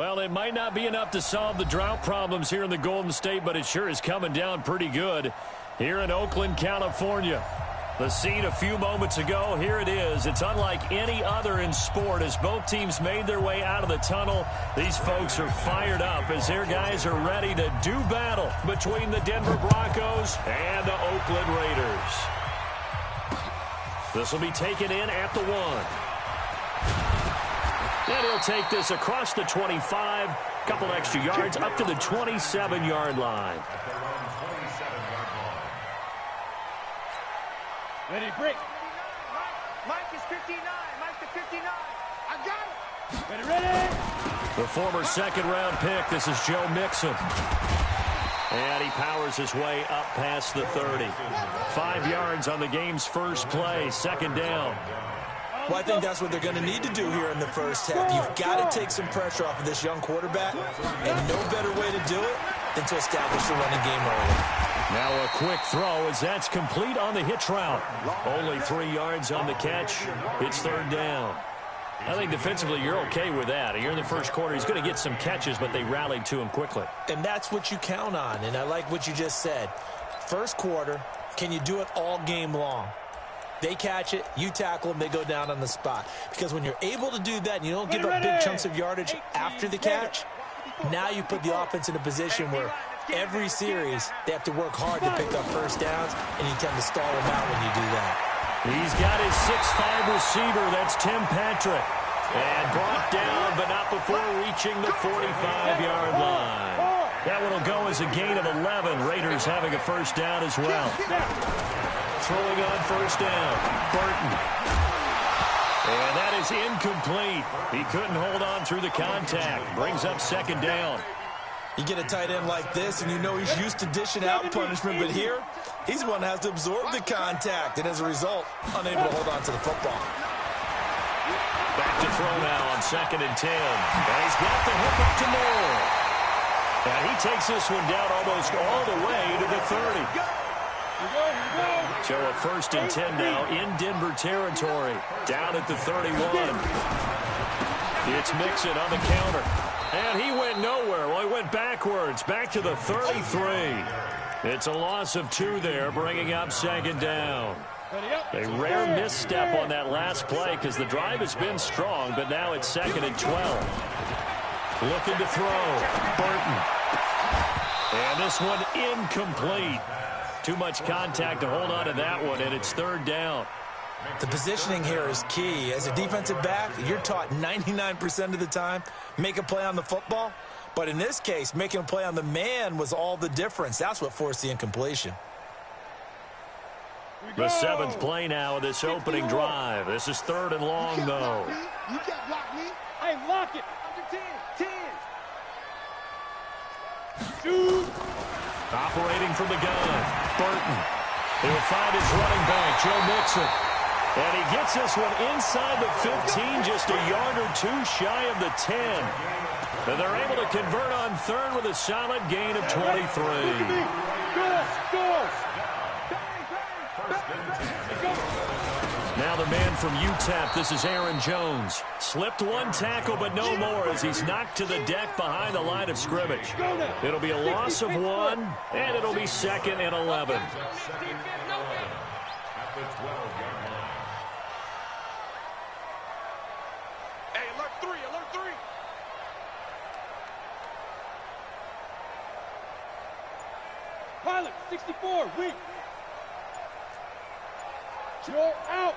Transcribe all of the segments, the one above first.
Well, it might not be enough to solve the drought problems here in the Golden State, but it sure is coming down pretty good here in Oakland, California. The scene a few moments ago, here it is. It's unlike any other in sport as both teams made their way out of the tunnel. These folks are fired up as their guys are ready to do battle between the Denver Broncos and the Oakland Raiders. This will be taken in at the 1. And he'll take this across the 25, couple extra yards up to the 27-yard line. Ready, break. Mike is 59. Mike to 59. I got it. Ready. The former second-round pick, this is Joe Mixon. And he powers his way up past the 30. 5 yards on the game's first play, second down. Well, I think that's what they're going to need to do here in the first half. You've got to take some pressure off of this young quarterback, and no better way to do it than to establish the running game early. Now a quick throw as that's complete on the hitch route. Only 3 yards on the catch. It's third down. I think defensively you're okay with that. Here in the first quarter, he's going to get some catches, but they rallied to him quickly. And that's what you count on, and I like what you just said. First quarter, can you do it all game long? They catch it, you tackle them, they go down on the spot. Because when you're able to do that and you don't give up big chunks of yardage after the catch, now you put the offense in a position where every series they have to work hard to pick up first downs, and you tend to stall them out when you do that. He's got his 6'5 receiver, that's Tim Patrick. And brought down, but not before reaching the 45-yard line. That one will go as a gain of 11. Raiders having a first down as well. Throwing on first down, Burton. And that is incomplete. He couldn't hold on through the contact. Brings up second down. You get a tight end like this, and you know he's used to dishing out punishment, but here, he's the one that has to absorb the contact, and as a result, unable to hold on to the football. Back to throw now on second and 10. And he's got the hook up to Moore. And he takes this one down almost all the way to the 30. So a first and 10 now in Denver territory. Down at the 31. It's Mixon on the counter. And he went nowhere. Well, he went backwards. Back to the 33. It's a loss of 2 there, bringing up second down. A rare misstep on that last play because the drive has been strong, but now it's second and 12. Looking to throw. Burton. And this one incomplete. Too much contact to hold on to that one, and it's third down. The positioning here is key. As a defensive back, you're taught 99% of the time, make a play on the football. But in this case, making a play on the man was all the difference. That's what forced the incompletion. The 7th play now of this opening drive. This is third and long, though. You can't block me. Hey, lock it. Under 10. 10. Shoot. Operating from the gun, Burton. He'll find his running back, Joe Mixon. And he gets this one inside the 15, just a yard or 2 shy of the 10. And they're able to convert on third with a solid gain of 23. Now the man from UTEP, this is Aaron Jones. Slipped one tackle, but no more as he's knocked to the deck behind the line of scrimmage. It'll be a loss of 1, and it'll be second and 11. Hey, alert 3, alert 3. Pilot, 64, weak. You're out.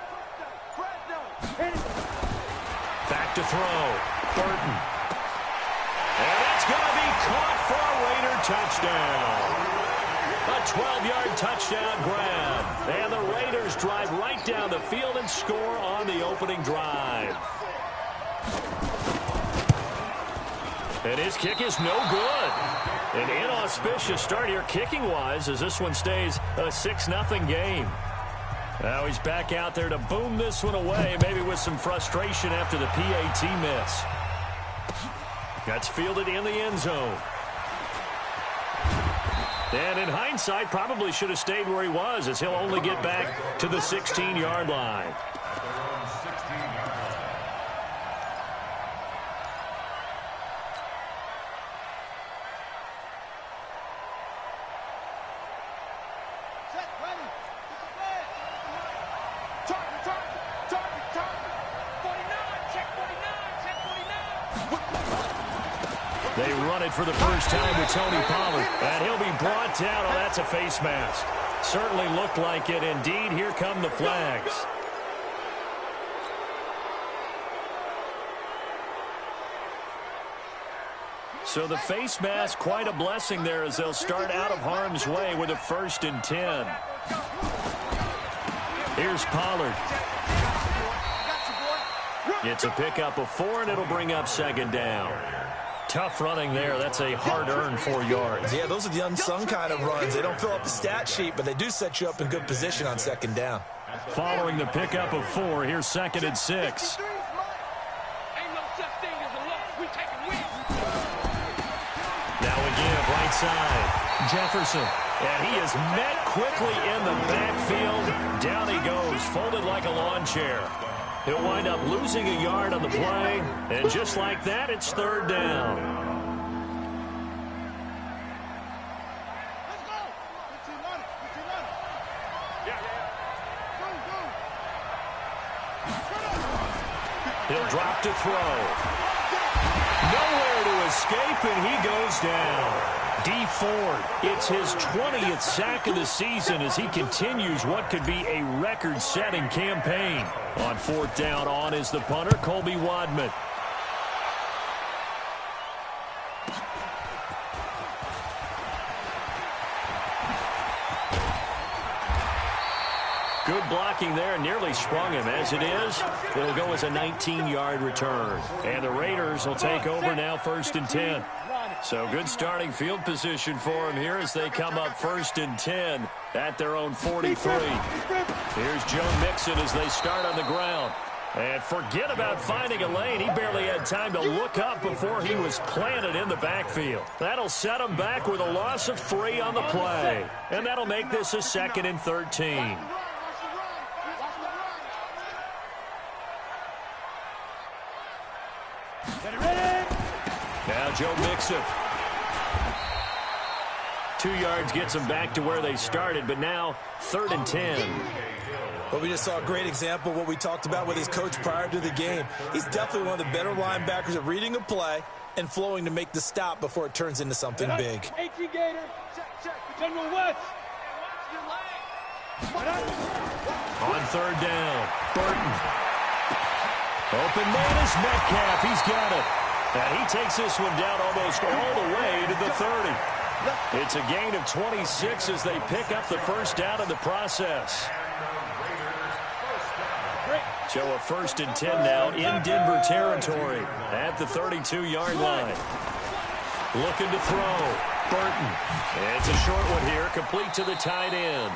Back to throw. Burton. And that's going to be caught for a Raider touchdown. A 12-yard touchdown grab. And the Raiders drive right down the field and score on the opening drive. And his kick is no good. An inauspicious start here kicking-wise as this one stays a 6-0 game. Now he's back out there to boom this one away, maybe with some frustration after the PAT miss. That's fielded in the end zone. And in hindsight, probably should have stayed where he was, as he'll only get back to the 16-yard line. They run it for the first time with Tony Pollard. And he'll be brought down. Oh, that's a face mask. Certainly looked like it. Indeed, here come the flags. So the face mask, quite a blessing there as they'll start out of harm's way with a 1st and 10. Here's Pollard. It's a pickup of 4, and it'll bring up 2nd down. Tough running there. That's a hard-earned 4 yards. Yeah, those are the unsung kind of runs. They don't fill up the stat sheet, but they do set you up in good position on 2nd down. Following the pickup of 4, here's 2nd and 6. Now again, right side, Jefferson. And he is met quickly in the backfield. Down he goes, folded like a lawn chair. He'll wind up losing a yard on the play. And just like that, it's 3rd down. He'll drop to throw. Nowhere to escape, and he goes down. D. Ford, it's his 20th sack of the season as he continues what could be a record-setting campaign. On 4th down, on is the punter, Colby Wadman. Good blocking there, nearly sprung him. As it is, it'll go as a 19-yard return. And the Raiders will take over now, 1st and 10. So good starting field position for him here as they come up 1st and 10 at their own 43. Here's Joe Mixon as they start on the ground. And forget about finding a lane. He barely had time to look up before he was planted in the backfield. That'll set him back with a loss of 3 on the play. And that'll make this a 2nd and 13. Now Joe Mixon. 2 yards gets them back to where they started, but now 3rd and 10. Well, we just saw a great example of what we talked about with his coach prior to the game. He's definitely one of the better linebackers at reading a play and flowing to make the stop before it turns into something big. 18 Gator. General West. On 3rd down, Burton. Open man is Metcalf. He's got it. And he takes this one down almost all the way to the 30. It's a gain of 26 as they pick up the 1st down in the process. So a 1st and 10 now in Denver territory at the 32-yard line. Looking to throw. Burton. It's a short one here, complete to the tight end.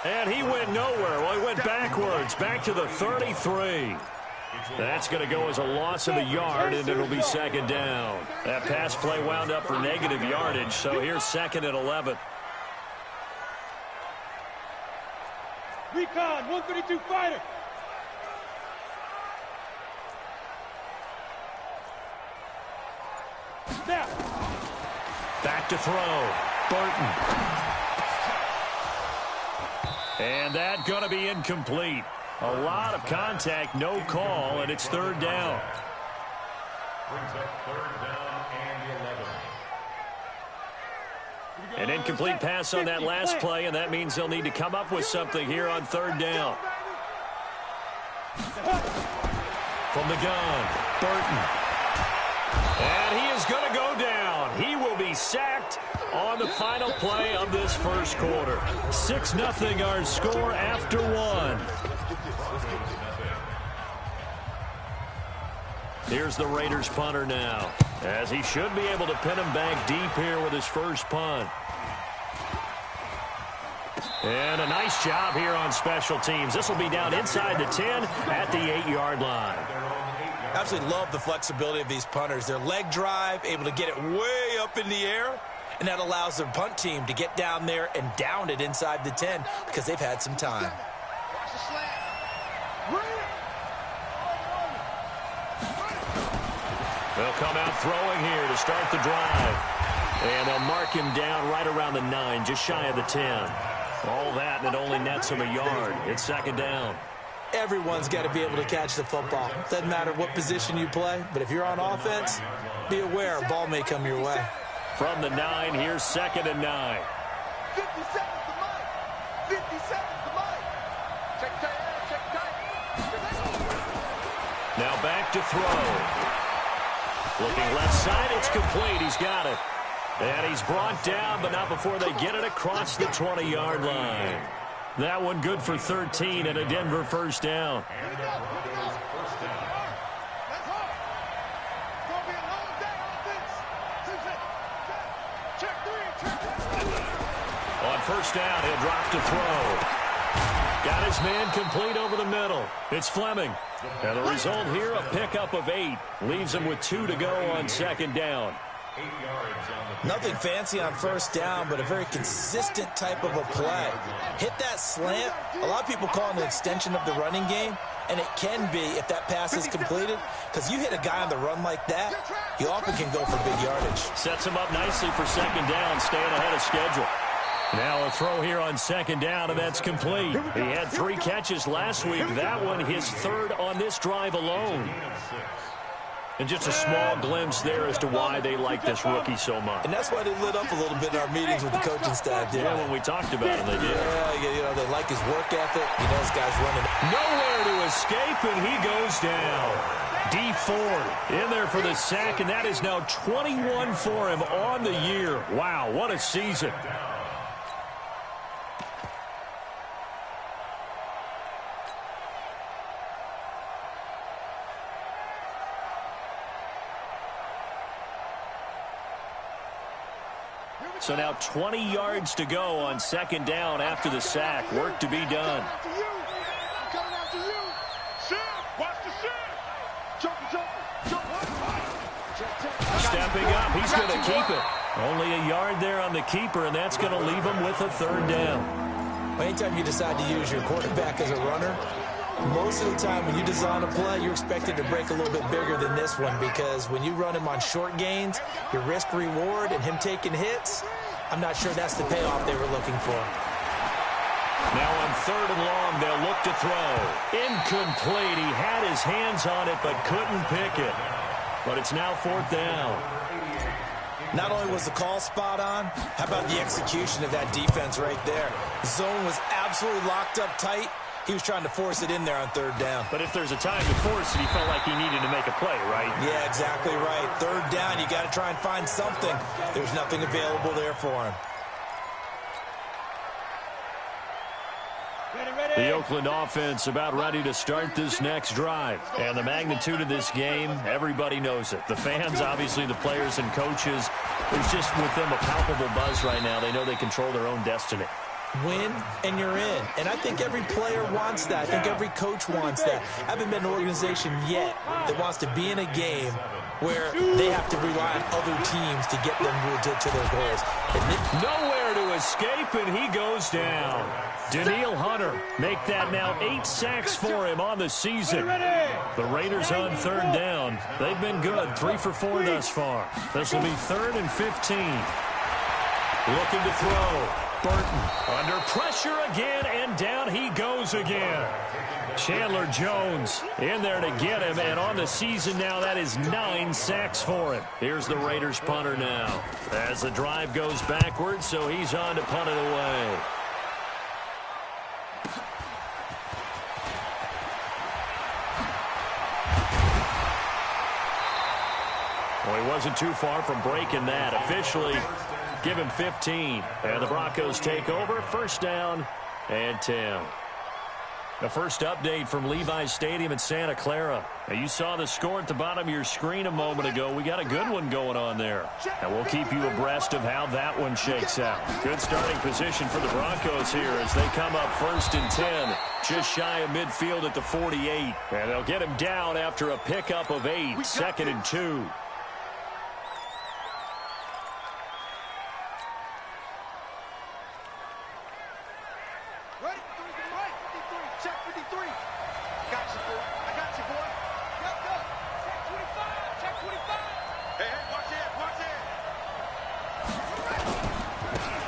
And he went nowhere. Well, he went backwards, back to the 33. That's going to go as a loss of a yard, and it'll be 2nd down. That pass play wound up for negative yardage, so here's 2nd and 11. Recon, 132 fighter. Snap. Back to throw. Burton. And that going to be incomplete. A lot of contact, no call, and it's 3rd down. Brings up 3rd down and 11. An incomplete pass on that last play, and that means they'll need to come up with something here on 3rd down. From the gun, Burton. And he is going to go down. He will be sacked on the final play of this 1st quarter. 6-0 our score after 1. Here's the Raiders punter now, as he should be able to pin him back deep here with his 1st punt. And a nice job here on special teams. This will be down inside the 10 at the 8-yard line. Absolutely love the flexibility of these punters. Their leg drive, able to get it way up in the air, and that allows their punt team to get down there and down it inside the 10 because they've had some time. They'll come out throwing here to start the drive. And they'll mark him down right around the 9, just shy of the 10. All that, and it only nets him a yard. It's second down. Everyone's got to be able to catch the football. Doesn't matter what position you play, but if you're on offense, be aware a ball may come your way. From the 9, here's second and 9. 57 to Mike. 57 to Mike. Check tight, check tight. Now back to throw. Looking left side, it's complete. He's got it. And he's brought down, but not before they get it across the 20-yard line. That one good for 13 and a Denver first down. On first down, he'll drop to throw. Got his man complete over the middle. It's Fleming. And the result here, a pickup of 8. Leaves him with 2 to go on second down. Nothing fancy on first down, but a very consistent type of a play. Hit that slant. A lot of people call it an extension of the running game, and it can be if that pass is completed, because you hit a guy on the run like that, you often can go for big yardage. Sets him up nicely for second down, staying ahead of schedule. Now a throw here on second down, and that's complete. He had 3 catches last week. That one his 3rd on this drive alone. And just a small glimpse there as to why they like this rookie so much. And that's why they lit up a little bit in our meetings with the coaching staff, didn't Yeah, they? when we talked about him, they did. Yeah, they like his work ethic. You know, this guy's running. Nowhere to escape, and he goes down. D Ford in there for the sack, and that is now 21 for him on the year. Wow, what a season. So now 20 yards to go on second down after the sack. Work to be done. Stepping up, he's going to keep it. Only a yard there on the keeper, and that's going to leave him with a 3rd down. Anytime you decide to use your quarterback as a runner, most of the time when you design a play, you're expected to break a little bit bigger than this one, because when you run him on short gains, your risk-reward and him taking hits, I'm not sure that's the payoff they were looking for. Now on 3rd and long, they'll look to throw. Incomplete. He had his hands on it but couldn't pick it. But it's now 4th down. Not only was the call spot on, how about the execution of that defense right there? Zone was absolutely locked up tight. He was trying to force it in there on 3rd down. But if there's a time to force it, he felt like he needed to make a play, right? Yeah, exactly right. 3rd down, you got to try and find something. There's nothing available there for him. The Oakland offense about ready to start this next drive. And the magnitude of this game, everybody knows it. The fans, obviously the players and coaches, there's just with them a palpable buzz right now. They know they control their own destiny. Win, and you're in. And I think every player wants that. I think every coach wants that. I haven't been an organization yet that wants to be in a game where they have to rely on other teams to get them to their goals. Nowhere to escape, and he goes down. Daniil Hunter make that now 8 sacks for him on the season. The Raiders on 3rd down. They've been good, 3 for 4 thus far. This will be 3rd and 15. Looking to throw. Burton under pressure again, and down he goes again. Chandler Jones in there to get him, and on the season now, that is 9 sacks for him. Here's the Raiders punter now. As the drive goes backwards, so he's on to punt it away. Well, he wasn't too far from breaking that. Officially, give him 15. And the Broncos take over. First down and 10. The first update from Levi's Stadium in Santa Clara. Now, you saw the score at the bottom of your screen a moment ago. We got a good one going on there. And we'll keep you abreast of how that one shakes out. Good starting position for the Broncos here as they come up 1st and 10. Just shy of midfield at the 48. And they'll get him down after a pickup of 8. 2nd and 2.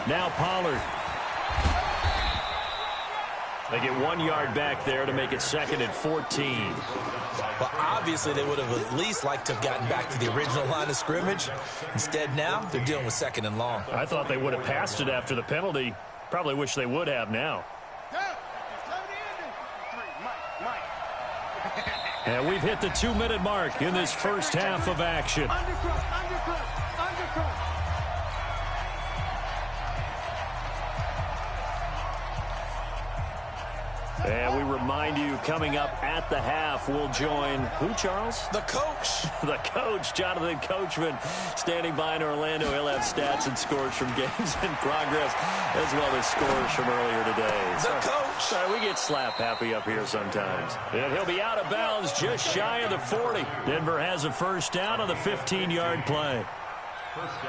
Now Pollard. They get 1 yard back there to make it 2nd and 14. Well, obviously, they would have at least liked to have gotten back to the original line of scrimmage. Instead, now they're dealing with 2nd and long. I thought they would have passed it after the penalty. Probably wish they would have now. And we've hit the 2-minute mark in this first half of action. And we remind you, coming up at the half, we'll join who, Charles? The coach. The coach, Jonathan Coachman, standing by in Orlando. He'll have stats and scores from games in progress, as well as scores from earlier today. The coach. Sorry, we get slap happy up here sometimes. And he'll be out of bounds just shy of the 40. Denver has a first down on the 15-yard play.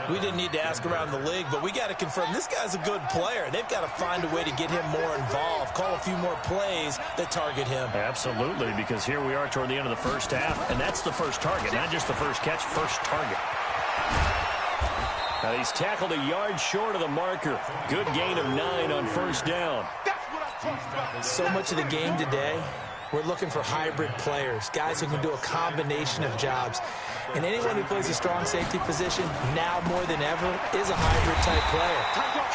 We didn't need to ask around the league, but we got to confirm this guy's a good player. They've got to find a way to get him more involved, call a few more plays that target him. Absolutely, because here we are toward the end of the first half, and that's the first target, not just the first catch, first target. Now he's tackled a yard short of the marker. Good gain of 9 on first down. So much of the game today, we're looking for hybrid players, guys who can do a combination of jobs. And anyone who plays a strong safety position, now more than ever, is a hybrid-type player.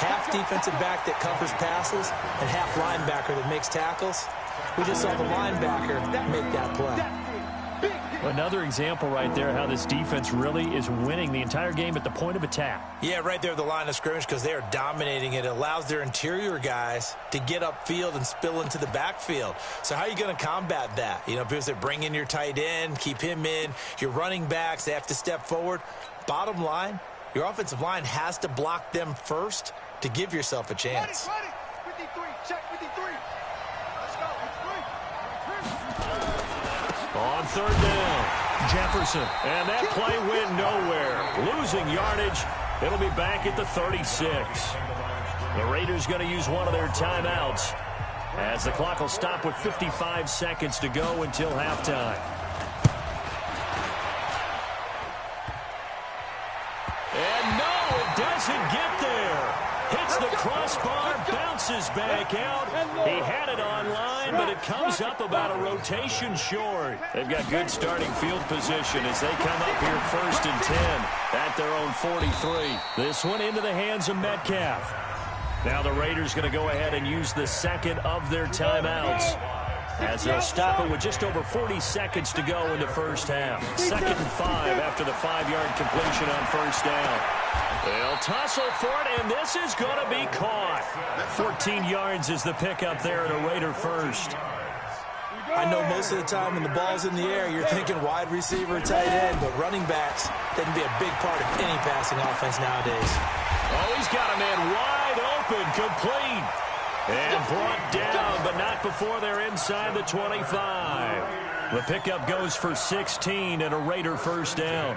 Half defensive back that covers passes and half linebacker that makes tackles. We just saw the linebacker make that play. Another example right there how this defense really is winning the entire game at the point of attack. Yeah, right there at the line of scrimmage because they are dominating it. It allows their interior guys to get upfield and spill into the backfield. So how are you going to combat that? You know, because they bring in your tight end, keep him in. Your running backs, they have to step forward. Bottom line, your offensive line has to block them first to give yourself a chance. 53, check 53. Let's go. On third down, Jefferson. And that play went nowhere. Losing yardage. It'll be back at the 36. The Raiders going to use one of their timeouts as the clock will stop with 55 seconds to go until halftime. And no, it doesn't get there. Hits the crossbar, bounces back out. He had it online, but it comes up about a rotation short. They've got good starting field position as they come up here 1st and 10 at their own 43. This one into the hands of Metcalf. Now the Raiders going to go ahead and use the second of their timeouts as they'll stop it with just over 40 seconds to go in the first half. 2nd and 5 after the 5-yard completion on first down. They'll tussle for it, and this is going to be caught. 14 yards is the pickup there at a Raider first. I know most of the time when the ball's in the air, you're thinking wide receiver, tight end, but running backs, they can be a big part of any passing offense nowadays. Oh, he's got a man wide open, complete. And brought down, but not before they're inside the 25. The pickup goes for 16 and a Raider first down.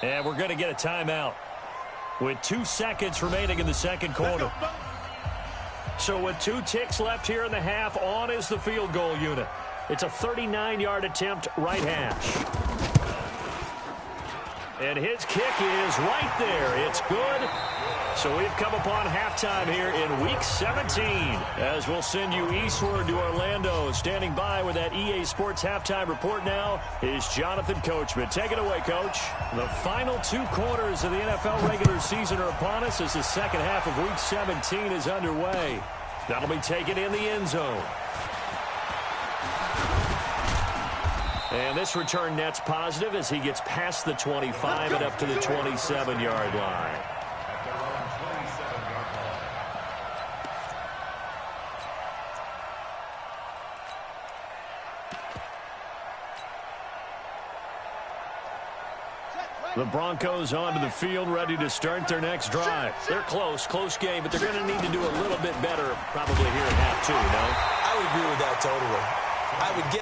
And we're going to get a timeout with 2 seconds remaining in the second quarter. So with 2 ticks left here in the half, on is the field goal unit. It's a 39-yard attempt, right hash. And his kick is right there. It's good. So we've come upon halftime here in Week 17 as we'll send you eastward to Orlando. Standing by with that EA Sports halftime report now is Jonathan Coachman. Take it away, Coach. The final 2 quarters of the NFL regular season are upon us as the second half of Week 17 is underway. That'll be taken in the end zone. And this return net's positive as he gets past the 25 and up to the 27-yard line. The Broncos onto the field, ready to start their next drive. They're close game, but they're going to need to do a little bit better probably here in half 2, no? I would agree with that totally. I would get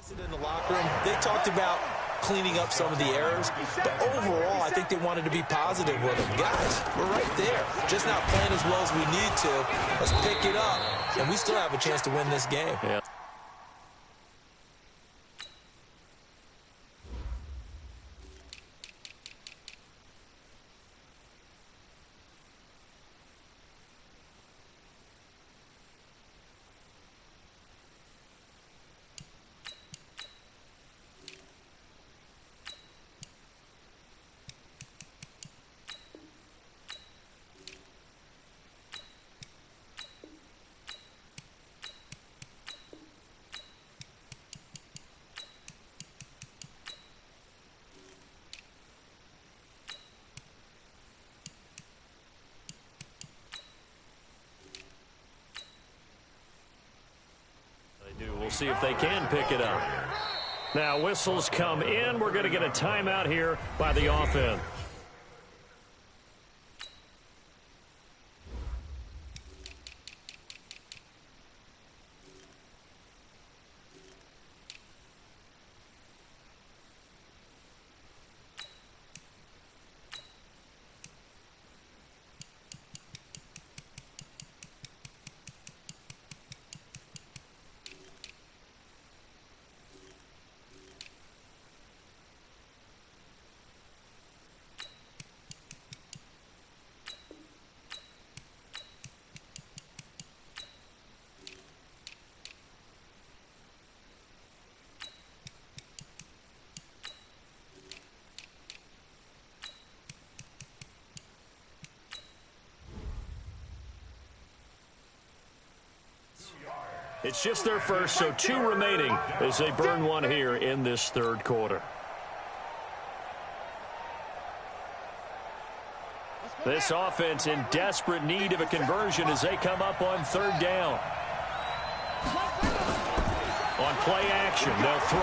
In the locker room, they talked about cleaning up some of the errors, but overall, I think they wanted to be positive with them. Guys, we're right there, just not playing as well as we need to. Let's pick it up, and we still have a chance to win this game. Yeah. We'll see if they can pick it up. Now, whistles come in. We're going to get a timeout here by the offense. It's just their first, so 2 remaining as they burn one here in this third quarter. This offense in desperate need of a conversion as they come up on 3rd down. On play action, they'll throw.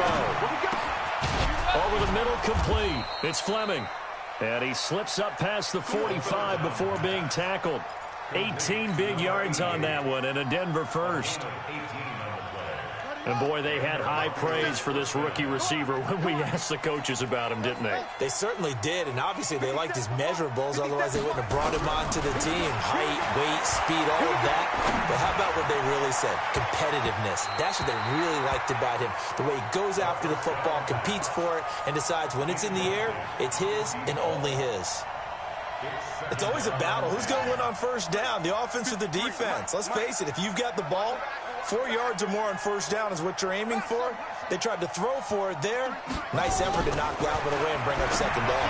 Over the middle, complete. It's Fleming. And he slips up past the 45 before being tackled. 18 big yards on that one, and a Denver first. And, boy, they had high praise for this rookie receiver when we asked the coaches about him, didn't they? They certainly did, and obviously they liked his measurables. Otherwise, they wouldn't have brought him onto the team. Height, weight, speed, all of that. But how about what they really said? Competitiveness. That's what they really liked about him. The way he goes after the football, competes for it, and decides when it's in the air, it's his and only his. It's always a battle. Who's going to win on 1st down, the offense or the defense? Let's face it, if you've got the ball, 4 yards or more on 1st down is what you're aiming for. They tried to throw for it there. Nice effort to knock Galvin away and bring up 2nd down.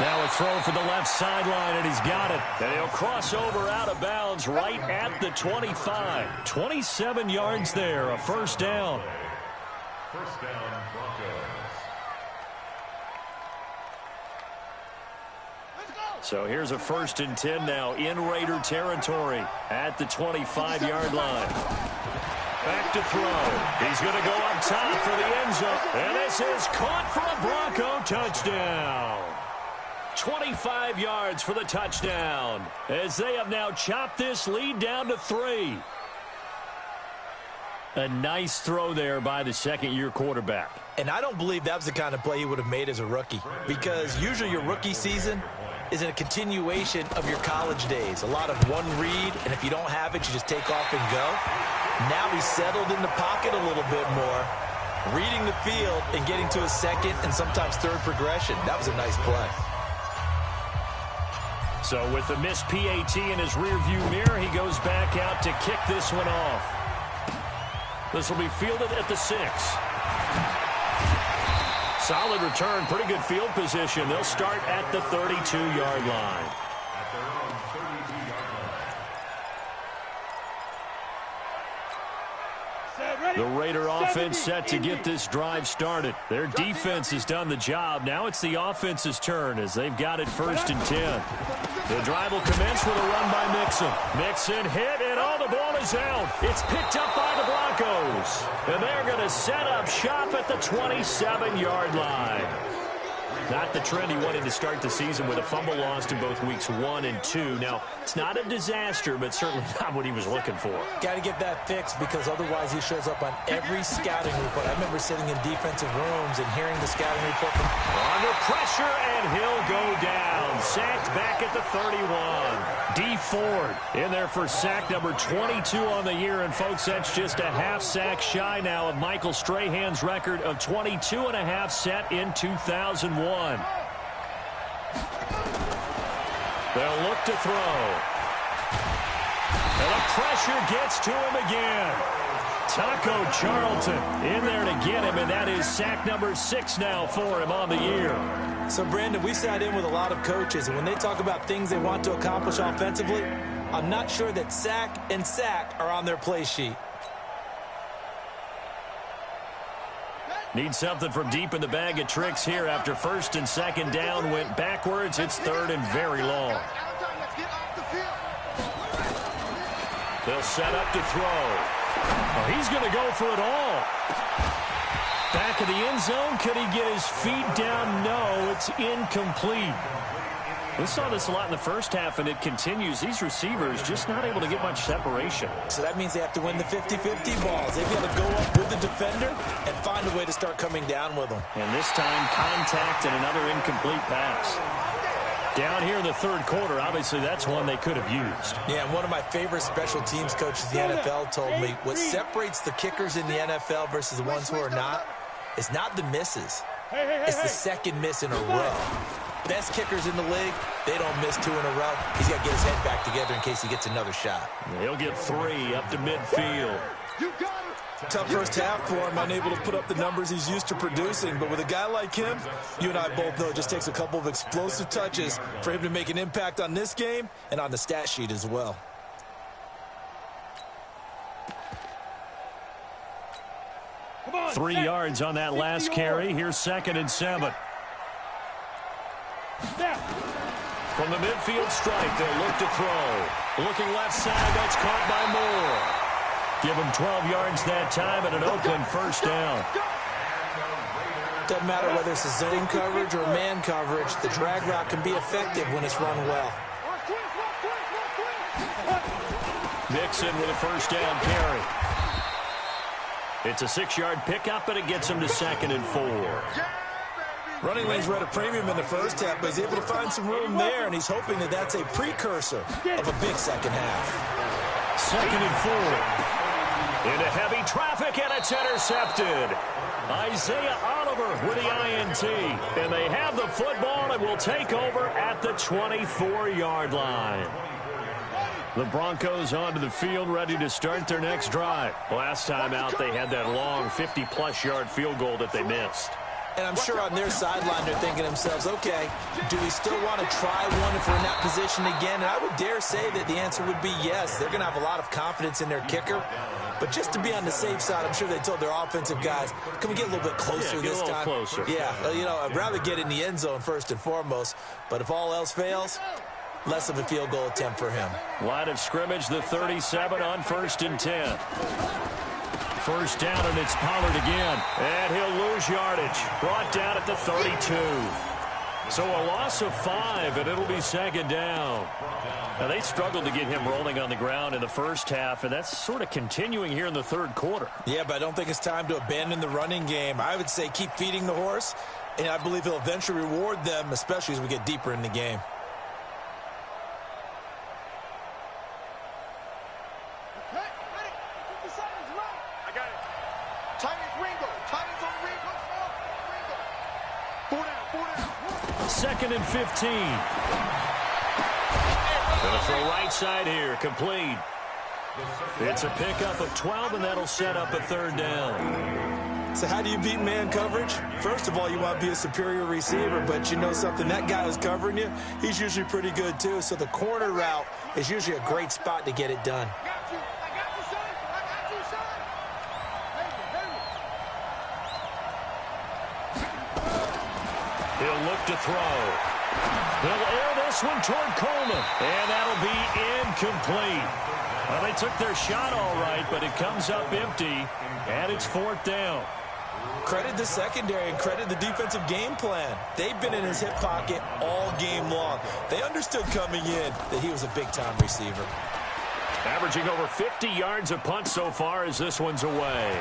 Now a throw for the left sideline, and he's got it. And he'll cross over out of bounds right at the 25. 27 yards there, a 1st down. 1st down, Broncos. So here's a 1st and 10 now in Raider territory at the 25-yard line. Back to throw. He's going to go up top for the end zone. And this is caught for a Bronco touchdown. 25 yards for the touchdown as they have now chopped this lead down to 3. A nice throw there by the 2nd-year quarterback. And I don't believe that was the kind of play he would have made as a rookie, because usually your rookie season is a continuation of your college days. A lot of one read, and if you don't have it, you just take off and go. Now he's settled in the pocket a little bit more, reading the field and getting to a 2nd and sometimes 3rd progression. That was a nice play. So with the missed PAT in his rearview mirror, he goes back out to kick this one off. This will be fielded at the 6. Solid return, pretty good field position. They'll start at the 32-yard line. At their own 32-yard line. The Raider offense set to get this drive started. Their defense has done the job. Now it's the offense's turn as they've got it 1st and 10. The drive will commence with a run by Mixon. Mixon hit, and all the ball is out. It's picked up by the Broncos. And they're going to set up shop at the 27-yard line. Not the trend he wanted to start the season with a fumble lost in both weeks 1 and 2. Now, it's not a disaster, but certainly not what he was looking for. Got to get that fixed because otherwise he shows up on every scouting report. I remember sitting in defensive rooms and hearing the scouting report from under pressure, and he'll go down. Sacked back at the 31. D. Ford in there for sack number 22 on the year. And, folks, that's just a half sack shy now of Michael Strahan's record of 22 and a half set in 2001. They'll look to throw. And the pressure gets to him again. Taco Charlton in there to get him, and that is sack number 6 now for him on the year. So, Brandon, we sat in with a lot of coaches, and when they talk about things they want to accomplish offensively, I'm not sure that sack and sack are on their play sheet. Need something from deep in the bag of tricks here after first and second down went backwards. It's third and very long. They'll set up to throw. Oh, he's going to go for it all. Back of the end zone. Could he get his feet down? No, it's incomplete. We saw this a lot in the first half, and it continues. These receivers just not able to get much separation. So that means they have to win the 50-50 balls. They've got to go up with the defender and find a way to start coming down with them. And this time, contact and another incomplete pass. Down here in the third quarter, obviously that's one they could have used. Yeah, and one of my favorite special teams coaches in the NFL told me what separates the kickers in the NFL versus the ones who are not is not the misses. It's the second miss in a row. Best kickers in the league, they don't miss 2 in a row. He's got to get his head back together in case he gets another shot. He'll get 3 up to midfield. Tough first half for him, unable to put up the numbers he's used to producing. But with a guy like him, you and I both know it just takes a couple of explosive touches for him to make an impact on this game and on the stat sheet as well. Come on, 3 yards on that last carry. Here's 2nd and 7. From the midfield stripe, they'll look to throw. Looking left side, that's caught by Moore. Give him 12 yards that time and an Oakland first down. Doesn't matter whether it's a zone coverage or man coverage, the drag route can be effective when it's run well. Mixon with a first down carry. It's a 6-yard pickup, but it gets him to 2nd and 4. Running lanes were at a premium in the first half, but he's able to find some room there, and he's hoping that that's a precursor of a big second half. 2nd and 4. Into heavy traffic, and it's intercepted. Isaiah Oliver with the INT. And they have the football and will take over at the 24-yard line. The Broncos onto the field, ready to start their next drive. Last time out, they had that long 50-plus yard field goal that they missed. And I'm sure on their sideline they're thinking to themselves, okay, do we still want to try one if we're in that position again? And I would dare say that the answer would be yes. They're going to have a lot of confidence in their kicker. But just to be on the safe side, I'm sure they told their offensive guys, can we get a little bit closer this time? Closer. Yeah, you know, I'd rather get in the end zone first and foremost. But if all else fails, less of a field goal attempt for him. Line of scrimmage, the 37 on 1st and 10. First down, and it's Pollard again. And he'll lose yardage. Brought down at the 32. So a loss of 5, and it'll be 2nd down. Now, they struggled to get him rolling on the ground in the first half, and that's sort of continuing here in the third quarter. Yeah, but I don't think it's time to abandon the running game. I would say keep feeding the horse, and I believe he'll eventually reward them, especially as we get deeper in the game. Second and 15. Gonna throw right side here, complete. It's a pickup of 12, and that'll set up a 3rd down. So how do you beat man coverage? First of all, you want to be a superior receiver, but you know something, that guy who's covering you, he's usually pretty good too. So the corner route is usually a great spot to get it done. He'll look to throw. He'll air this one toward Coleman, and that'll be incomplete. Well, they took their shot all right, but it comes up empty, and it's 4th down. Credit the secondary and credit the defensive game plan. They've been in his hip pocket all game long. They understood coming in that he was a big-time receiver. Averaging over 50 yards a punt so far as this one's away.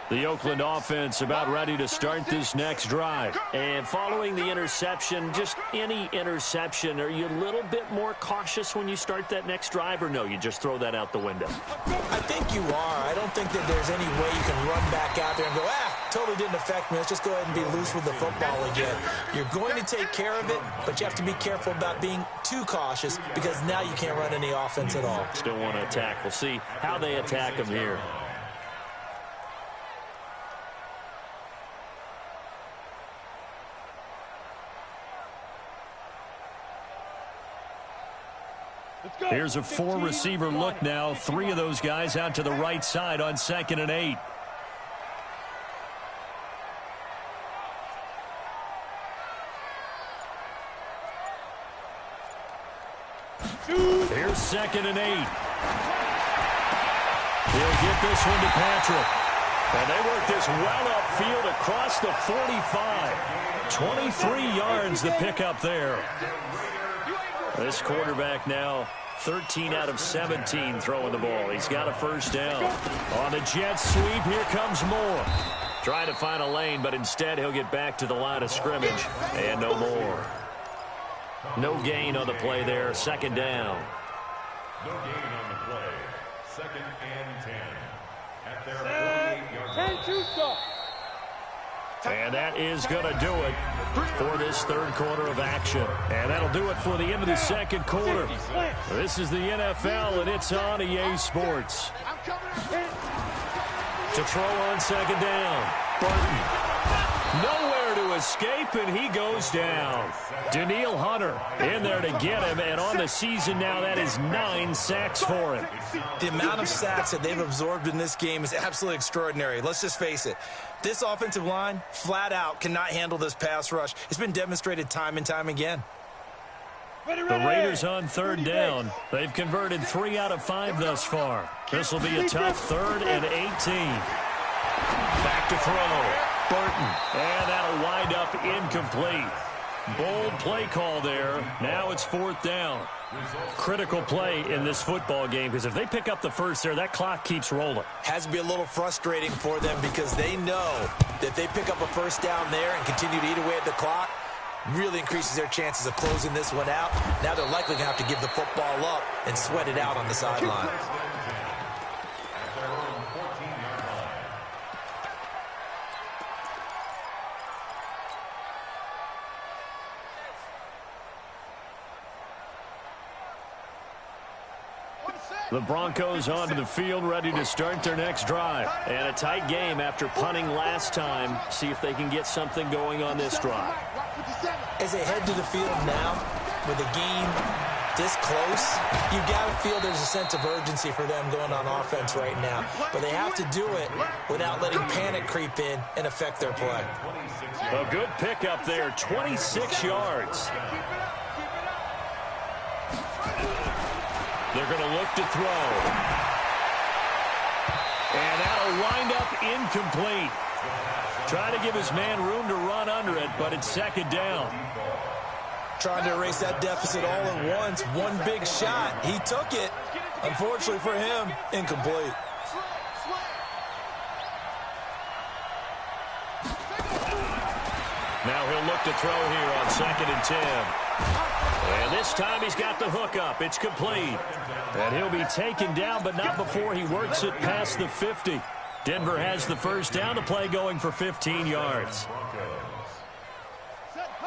The Oakland offense about ready to start this next drive. And following the interception, just any interception, are you a little bit more cautious when you start that next drive, or no, you just throw that out the window? I think you are. I don't think that there's any way you can run back out there and go, totally didn't affect me. Let's just go ahead and be loose with the football again. You're going to take care of it, but you have to be careful about being too cautious because now you can't run any offense at all. Still want to attack. We'll see how they attack them here. Here's a four-receiver look now. Three of those guys out to the right side on 2nd and 8. Here's 2nd and 8. He'll get this one to Patrick. And they work this well upfield across the 45. 23 yards the pickup there. This quarterback now 13 out of 17 throwing the ball. He's got a first down. On the jet sweep, here comes Moore. Trying to find a lane, but instead he'll get back to the line of scrimmage. And no more. No gain on the play there. 2nd down. No gain on the play. 2nd and 10. At their 48-yard line. And that is going to do it for this third quarter of action. And that'll do it for the end of the second quarter. This is the NFL, and it's on EA Sports. To throw on 2nd down. Burton. Nowhere to escape, and he goes down. Danielle Hunter in there to get him, and on the season now, that is 9 sacks for him. The amount of sacks that they've absorbed in this game is absolutely extraordinary. Let's just face it. This offensive line, flat out, cannot handle this pass rush. It's been demonstrated time and time again. The Raiders on 3rd down. They've converted 3 out of 5 thus far. This will be a tough 3rd and 18. Back to throw. Burton. And that'll wind up incomplete. Bold play call there. Now it's 4th down. Critical play in this football game because if they pick up the first there, that clock keeps rolling. Has to be a little frustrating for them because they know that they pick up a first down there and continue to eat away at the clock, really increases their chances of closing this one out. Now they're likely going to have to give the football up and sweat it out on the sideline. The Broncos onto the field, ready to start their next drive. And a tight game after punting last time. See if they can get something going on this drive. As they head to the field now, with the game this close, you've got to feel there's a sense of urgency for them going on offense right now. But they have to do it without letting panic creep in and affect their play. A good pickup there, 26 yards. They're going to look to throw. And that'll wind up incomplete. Trying to give his man room to run under it, but it's 2nd down. Trying to erase that deficit all at once. One big shot. He took it. Unfortunately for him, incomplete. Now he'll look to throw here on 2nd and 10. And this time he's got the hook up. It's complete. And he'll be taken down, but not before he works it past the 50. Denver has the first down, to play going for 15 yards.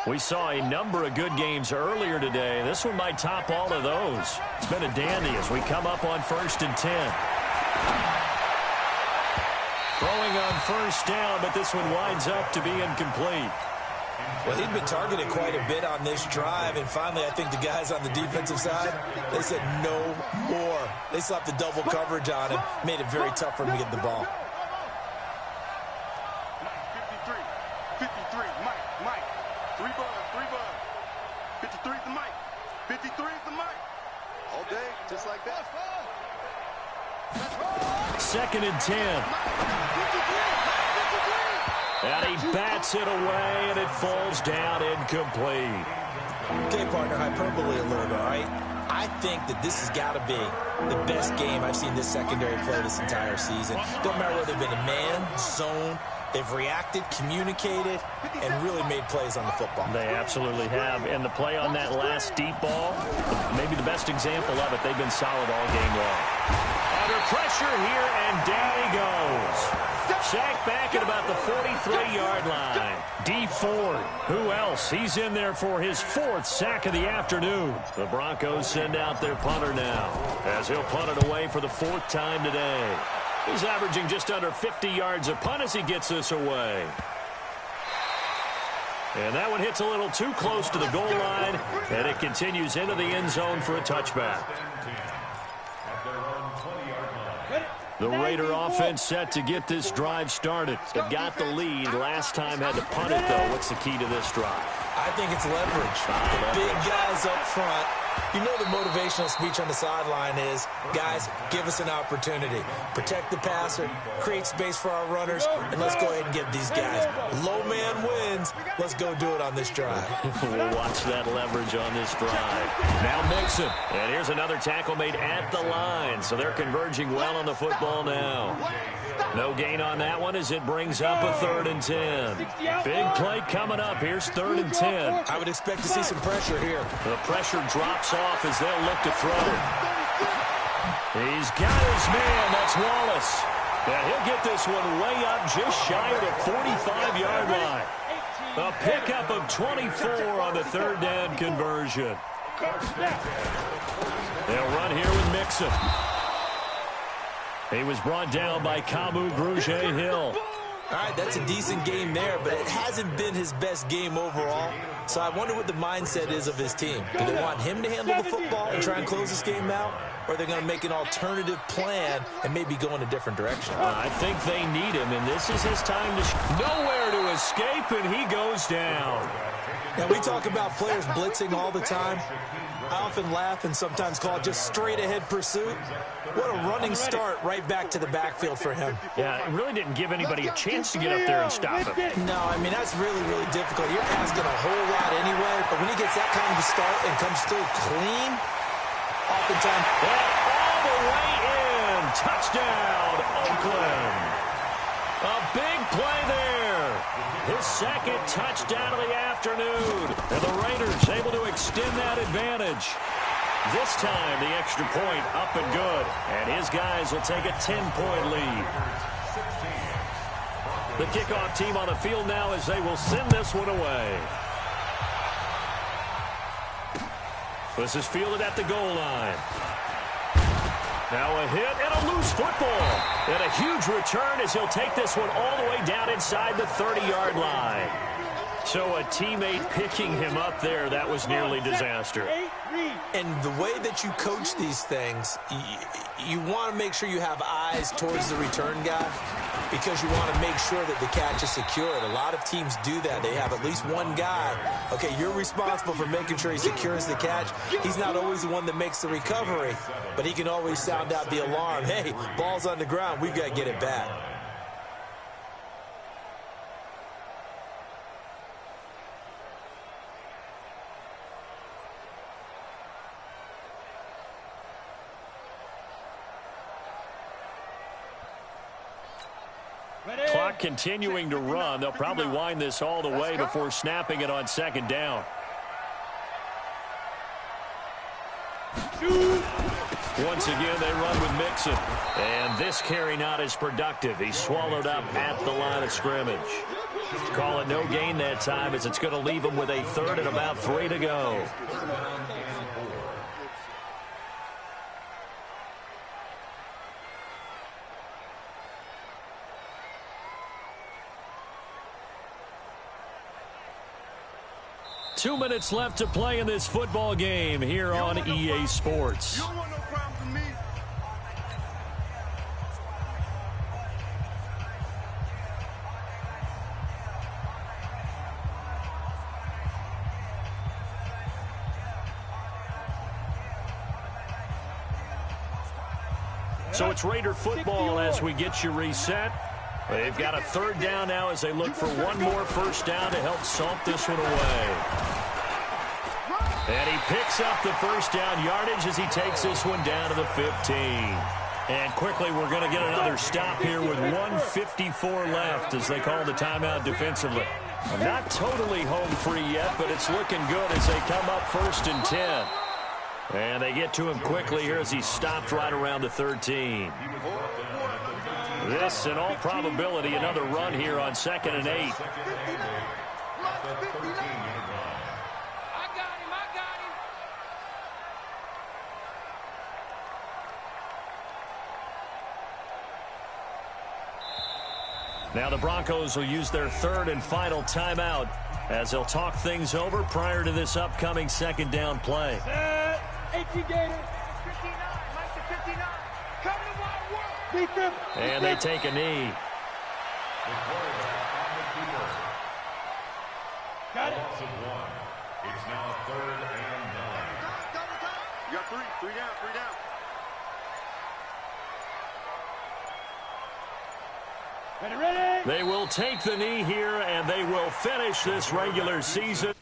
We saw a number of good games earlier today. This one might top all of those. It's been a dandy as we come up on 1st and 10. Throwing on 1st down, but this one winds up to be incomplete. Well, he'd been targeted quite a bit on this drive, and finally I think the guys on the defensive side, they said no more. They slapped the double coverage on him, made it very tough for him to get the ball. 53, Mike. 3 bud. 53 is the Mike. 53 is the Mike. All day, just like that. 2nd and 10. And he bats it away, and it falls down incomplete. Okay, partner, hyperbole alert, all right? I think that this has got to be the best game I've seen this secondary play this entire season. Don't matter whether they've been a man, zone, they've reacted, communicated, and really made plays on the football. They absolutely have. And the play on that last deep ball, maybe the best example of it, they've been solid all game long. Under pressure here, and down he goes. Sacked back at about the 43-yard line. D. Ford, who else? He's in there for his 4th sack of the afternoon. The Broncos send out their punter now, as he'll punt it away for the 4th time today. He's averaging just under 50 yards a punt as he gets this away. And that one hits a little too close to the goal line, and it continues into the end zone for a touchback. The Raider offense set to get this drive started. They've got the lead. Last time had to punt it, though. What's the key to this drive? I think it's leverage. The big guys up front. You know the motivational speech on the sideline is, guys, give us an opportunity. Protect the passer, create space for our runners, and let's go ahead and get these guys. Low man wins. Let's go do it on this drive. We'll watch that leverage on this drive. Now Mixon. And here's another tackle made at the line. So they're converging well on the football now. No gain on that one as it brings up a 3rd and 10. Big play coming up. Here's 3rd and 10. I would expect to see some pressure here. The pressure drops off as they'll look to throw. He's got his man. That's Wallace. And he'll get this one way up just shy of the 45-yard line. A pickup of 24 on the 3rd down conversion. They'll run here with Mixon. He was brought down by Kamu Grugier-Hill. All right, that's a decent game there, but it hasn't been his best game overall. So I wonder what the mindset is of his team. Do they want him to handle the football and try and close this game out? Or are they going to make an alternative plan and maybe go in a different direction? I think they need him, and this is his time to nowhere to escape, and he goes down. Now, we talk about players blitzing all the time. I often laugh and sometimes call it just straight-ahead pursuit. What a running start right back to the backfield for him. Yeah, it really didn't give anybody a chance to get up there and stop him. No, I mean, that's really, really difficult. You're asking a whole lot anyway, but when he gets that kind of a start and comes through clean, oftentimes... all the way in. Touchdown, Oakland. A big play there. His 2nd touchdown of the afternoon. And the Raiders able to extend that advantage. This time, the extra point up and good. And his guys will take a 10-point lead. The kickoff team on the field now as they will send this one away. This is fielded at the goal line. Now a hit and a loose football. And a huge return as he'll take this one all the way down inside the 30-yard line. So a teammate picking him up there, that was nearly disaster. And the way that you coach these things, you want to make sure you have eyes towards the return guy because you want to make sure that the catch is secured. A lot of teams do that. They have at least one guy. Okay, you're responsible for making sure he secures the catch. He's not always the one that makes the recovery, but he can always sound out the alarm. Hey, ball's on the ground. We've got to get it back. Clock continuing to run. They'll probably wind this all the way before snapping it on 2nd down. Once again, they run with Mixon. And this carry not as productive. He's swallowed up at the line of scrimmage. Call it no gain that time as it's going to leave him with a 3rd and about 3 to go. 2 minutes left to play in this football game here on EA Sports. You don't want no problems with me. So it's Raider football as we get you reset. They've got a third down now as they look for one more first down to help salt this one away. And he picks up the first down yardage as he takes this one down to the 15. And quickly we're going to get another stop here with 1:54 left as they call the timeout defensively. Not totally home free yet, but it's looking good as they come up 1st and 10. And they get to him quickly here as he stopped right around the 13. This, in all probability, another run here on 2nd and 8. I got him. Now the Broncos will use their third and final timeout as they'll talk things over prior to this upcoming second down play. 18 Gator. 59. Mike to 59. Come to my work. And they take a knee. Got it. Loss of 1. It's now 3rd and 9. You got three down, 3 down. Ready. They will take the knee here, and they will finish this regular season.